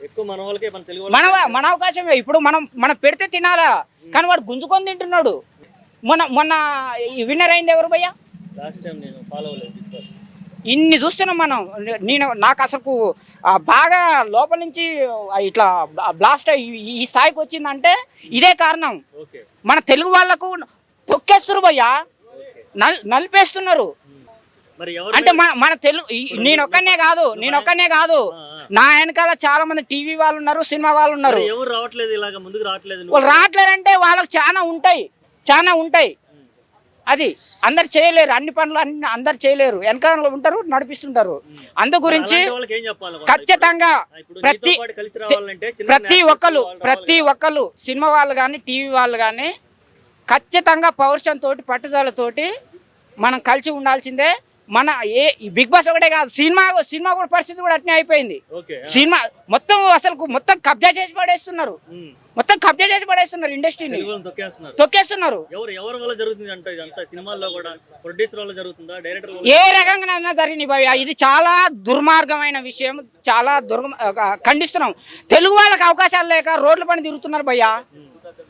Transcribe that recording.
ఎక్కువ మన వాళ్ళకే మన తెలుగు మన వాళ్ళకే మన అవకాశమే. ఇప్పుడు మనం పెడితే తినాలా, కానీ వాడు గుంజుకొని తింటున్నాడు. మొన్న విన్నర్ అయింది ఎవరు భయ్యా? లాస్ట్ టైం నేను ఫాలో అవ్వలేదు బిగ్ బాస్. ఇన్ని చూస్తున్నాం మనం. నాకు అసలు బాగా లోపల నుంచి ఇట్లా బ్లాస్ట్ ఈ స్థాయికి వచ్చిందంటే ఇదే కారణం. ఓకే మన తెలుగు వాళ్ళకు తొక్కేస్తున్నారు భయ్యా, నలిపేస్తున్నారు. మరి అంటే మన తెలుగు నేనొక్కనే కాదు, నా వెనకాల చాలా మంది టీవీ వాళ్ళు ఉన్నారు, సినిమా వాళ్ళు ఉన్నారు. ఎవరు రావట్లేదు, ఇలాగ ముందుకు రావట్లేదు. వాళ్ళు రావట్లేదంటే వాళ్ళకి చాలా ఉంటాయి. అది అందరు చేయలేరు, అన్ని పనులు అందరు చేయలేరు, వెనకాల ఉంటారు, నడిపిస్తుంటారు. అందు గురించి ఖచ్చితంగా ప్రతి ఒక్కరు సినిమా వాళ్ళు కానీ టీవీ వాళ్ళు కానీ ఖచ్చితంగా పౌరుషంతో పట్టుదలతోటి మనం కలిసి ఉండాల్సిందే. మన బిగ్ బాస్ ఒకటే కాదు, సినిమా కూడా పరిస్థితి కూడా అట్నే అయిపోయింది. సినిమా మొత్తం కబ్జా చేసి పడేస్తున్నారు, ఇండస్ట్రీని తొక్కేస్తున్నారు. ఏ రకంగా జరిగింది భయ్యా, ఇది చాలా దుర్మార్గమైన విషయం, చాలా ఖండిస్తున్నాం. తెలుగు వాళ్ళకి అవకాశాలు లేక రోడ్ల పని తిరుగుతున్నారు భయ్యా.